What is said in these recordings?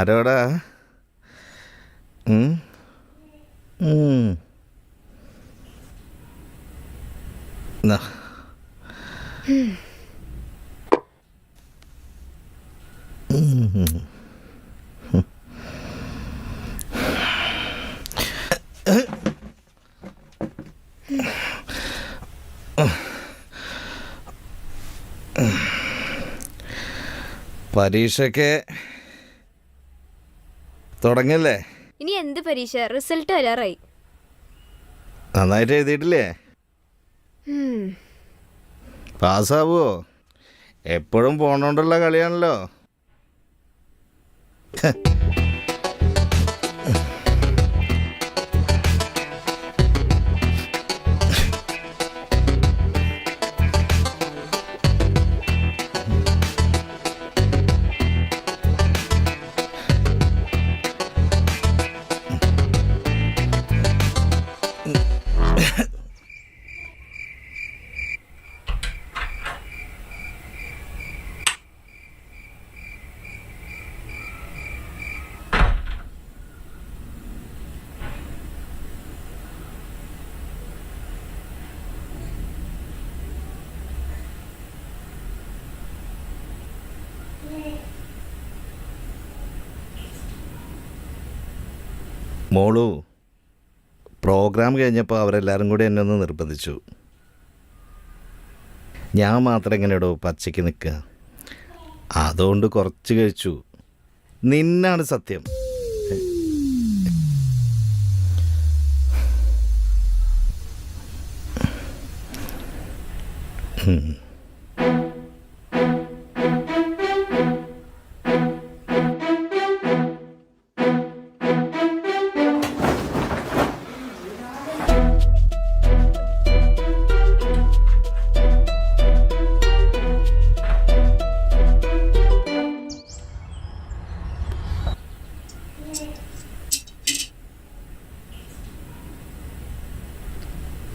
ആരോടാ? പരീക്ഷയ്ക്ക് തുടങ്ങില്ലേ? ഇനി എന്ത് പരീക്ഷ? റിസൾട്ട് വരാറായി. നന്നായിട്ട് എഴുതിയിട്ടില്ലേ? പാസ്സാവോ? എപ്പോഴും പോണോണ്ടുള്ള കളിയാണല്ലോ. മോളു, പ്രോഗ്രാം കഴിഞ്ഞപ്പോൾ അവരെല്ലാവരും കൂടി എന്നെ ഒന്ന് നിർബന്ധിച്ചു. ഞാൻ മാത്രം എങ്ങനെയാടോ പച്ചയ്ക്ക് നിൽക്കുക? അതുകൊണ്ട് കുറച്ച് കഴിച്ചു. നിന്നാണ് സത്യം.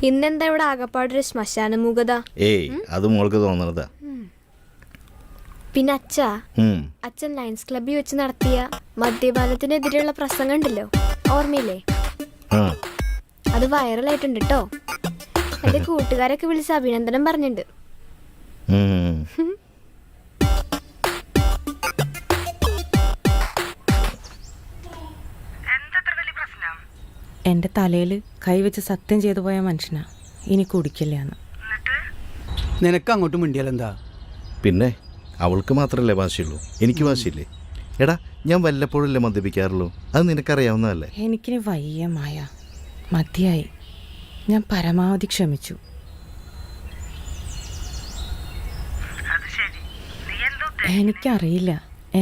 ഇന്നെന്താ ഇവിടെ ആകപ്പാടൊരു ശ്മശാന മൂകത? അത് മോൾക്ക് തോന്നണതാ. പിന്നെ അച്ഛൻ ലയൺസ് ക്ലബ്ബിൽ വെച്ച് നടത്തിയ മദ്യപാനത്തിനെതിരെയുള്ള പ്രസംഗം ഉണ്ടല്ലോ, ഓർമ്മയില്ലേ? അത് വൈറലായിട്ടുണ്ട് കേട്ടോ. എന്റെ കൂട്ടുകാരൊക്കെ വിളിച്ച് അഭിനന്ദനം പറഞ്ഞിട്ടുണ്ട്. എൻ്റെ തലയിൽ കൈവച്ച് സത്യം ചെയ്തു പോയ മനുഷ്യനാ ഇനി കുടിക്കില്ലാന്ന്. നിനക്ക് അങ്ങോട്ട് മിണ്ടിയാലെന്താ? പിന്നെ അവൾക്ക് മാത്രമല്ലേ വാശിയുള്ളൂ, എനിക്ക് വാശിയില്ലേ? എടാ, ഞാൻ വല്ലപ്പോഴല്ലേ മദ്യപിക്കാറുള്ളൂ, അത് നിനക്കറിയാവുന്നതല്ലേ. എനിക്കിനി വയ്യ മായ, മതിയായി. ഞാൻ പരമാവധി ക്ഷമിച്ചു. എനിക്കറിയില്ല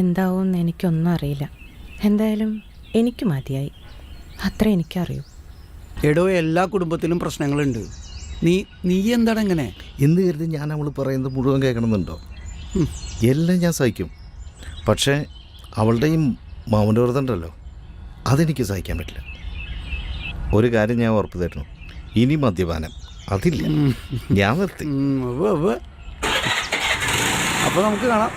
എന്താവുമെന്ന്, എനിക്കൊന്നും അറിയില്ല. എന്തായാലും എനിക്ക് മതിയായി, അത്ര എനിക്കറിയൂ. എടോ, എല്ലാ കുടുംബത്തിലും പ്രശ്നങ്ങളുണ്ട്. നീ എന്താണ് ഇങ്ങനെ എന്ന് കരുതി ഞാൻ അവൾ പറയുന്നത് മുഴുവൻ കേൾക്കണമെന്നുണ്ടോ? എല്ലാം ഞാൻ സഹിക്കും. പക്ഷേ അവളുടെ ഈ മൗനവ്രതമുണ്ടല്ലോ, അതെനിക്ക് സഹിക്കാൻ പറ്റില്ല. ഒരു കാര്യം ഞാൻ ഉറപ്പ് തരുന്നു, ഇനി മദ്യപാനം അതില്ല. ഞാൻ നിർത്തി. അപ്പോൾ നമുക്ക് കാണാം.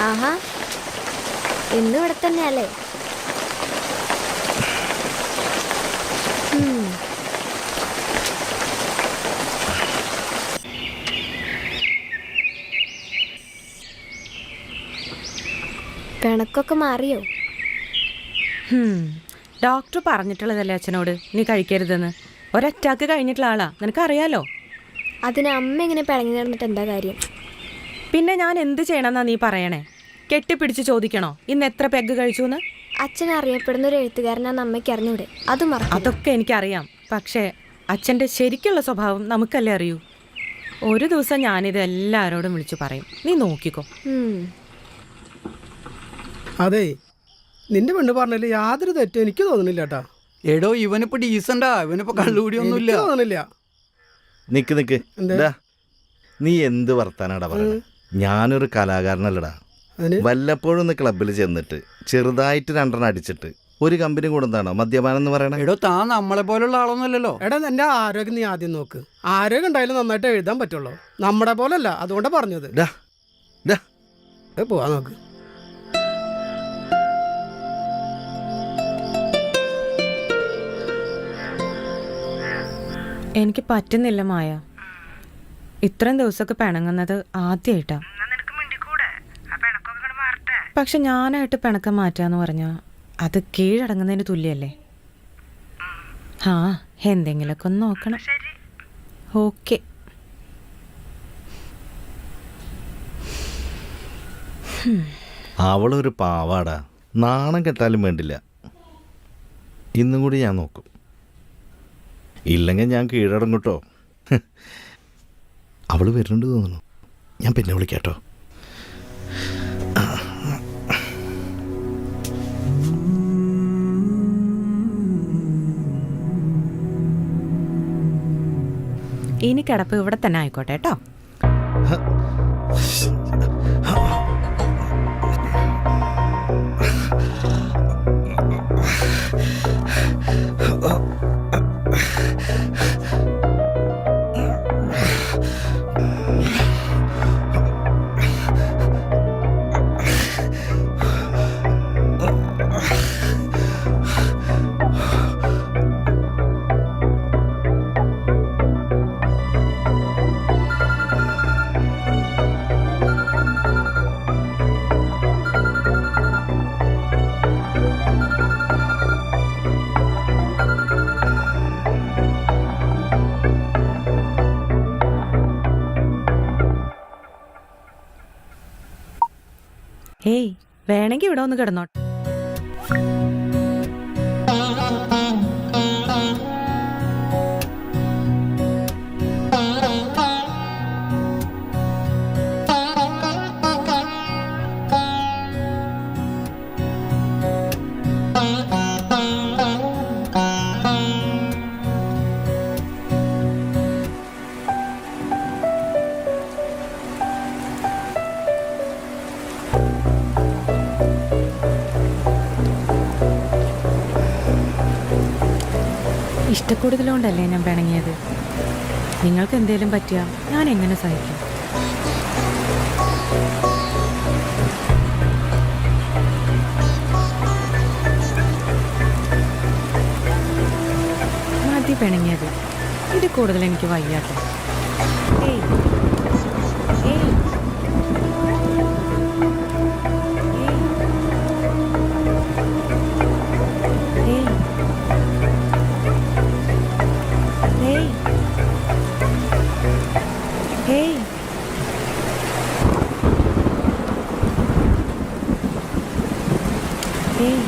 ആഹാ, ഇന്നും ഇവിടെ തന്നെയല്ലേ? പിണക്കൊക്കെ മാറിയോ? ഡോക്ടർ പറഞ്ഞിട്ടുള്ളതല്ലേ അച്ഛനോട് നീ കഴിക്കരുതെന്ന്. ഒരറ്റാക്ക് കഴിഞ്ഞിട്ടുള്ള ആളാ, നിനക്കറിയാലോ. അതിന് അമ്മ ഇങ്ങനെ പിണങ്ങി നടന്നിട്ട് എന്താ കാര്യം? പിന്നെ ഞാൻ എന്ത് ചെയ്യണമെന്നാ നീ പറയണേ? കെട്ടിപ്പിടിച്ച് ചോദിക്കണോ ഇന്ന് എത്ര പെഗ് കഴിച്ചു എന്ന്? അച്ഛൻ അറിയപ്പെടുന്ന ഒരു എഴുത്തുകാരനാന്ന് അമ്മയ്ക്ക് അറിഞ്ഞൂടെ? അത് മറക്കും. അതൊക്കെ എനിക്കറിയാം. പക്ഷേ അച്ഛൻ്റെ ശരിക്കുള്ള സ്വഭാവം നമുക്കല്ലേ അറിയൂ. ഒരു ദിവസം ഞാനിത് എല്ലാവരോടും വിളിച്ചു പറയും, നീ നോക്കിക്കോ. അതെ, നിന്റെ പെണ്ണ് പറഞ്ഞില്ല യാതൊരു തെറ്റും എനിക്ക് തോന്നുന്നില്ല കേട്ടാ. എടോ, ഇവനിപ്പോ ഡീസന്റാ, ഇവനിപ്പോ കള്ളുകൂടിയൊന്നുമില്ല. എനിക്ക് തോന്നുന്നില്ല. നിക്ക് നീ എന്ത് വർത്താനാടാ പറയുന്നത്? ഞാനൊരു കലാകാരനല്ലടാ. വല്ലപ്പോഴും ഒന്ന് ക്ലബിൽ ചെന്നിട്ട് ചെറുതായിട്ട് 2 അടിച്ചിട്ട് ഒരു കമ്പനി കൂടുന്നതാണോ മദ്യപാനം എന്ന് പറയണേ? എടോ, താൻ നമ്മളെ പോലുള്ള ആളൊന്നുമല്ലല്ലോ. എടാ, നിന്റെ ആരോഗ്യം നീ ആദ്യം നോക്ക്. ആരോഗ്യം ഉണ്ടായാലും നന്നായിട്ട് എഴുതാൻ പറ്റുള്ളൂ. നമ്മുടെ പോലല്ല, അതുകൊണ്ടാ പറഞ്ഞത്. പോവാ നോക്ക്. എനിക്ക് പറ്റുന്നില്ല മായ, ഇത്രയും ദിവസമൊക്കെ പിണങ്ങുന്നത് ആദ്യമായിട്ടാ. പക്ഷെ ഞാനായിട്ട് പിണക്കം മാറ്റാന്ന് പറഞ്ഞാ അത് കീഴടങ്ങുന്നതിന് തുല്യല്ലേ? ആ, എന്തെങ്കിലുമൊക്കെ ഒന്ന് നോക്കണം. ഓക്കെ. അവളൊരു പാവാടാ, നാണം കെട്ടാലും വേണ്ടില്ല. ഇന്നും കൂടി ഞാൻ നോക്കും, ഇല്ലെങ്കിൽ ഞാൻ കീഴടങ്ങട്ടോ. അവൾ വരുന്നുണ്ട് തോന്നുന്നു. ഞാൻ പിന്നെ വിളിക്കാട്ടോ. ഇനി കിടപ്പ് ഇവിടെ തന്നെ ആയിക്കോട്ടെ കേട്ടോ. ഏയ്, വേണമെങ്കിൽ ഇവിടെ ഒന്ന് കിടന്നോട്ടെ. ഇഷ്ടക്കൂടുതലുകൊണ്ടല്ലേ ഞാൻ പിണങ്ങിയത്. നിങ്ങൾക്ക് എന്തേലും പറ്റിയാൽ ഞാൻ എങ്ങനെ സഹിക്കും? മതി പിണങ്ങിയത്, ഇത് കൂടുതൽ എനിക്ക് വയ്യാട്ടോ. ഏയ് ഏയ് ഏയ് ഹേയ് ഹേയ്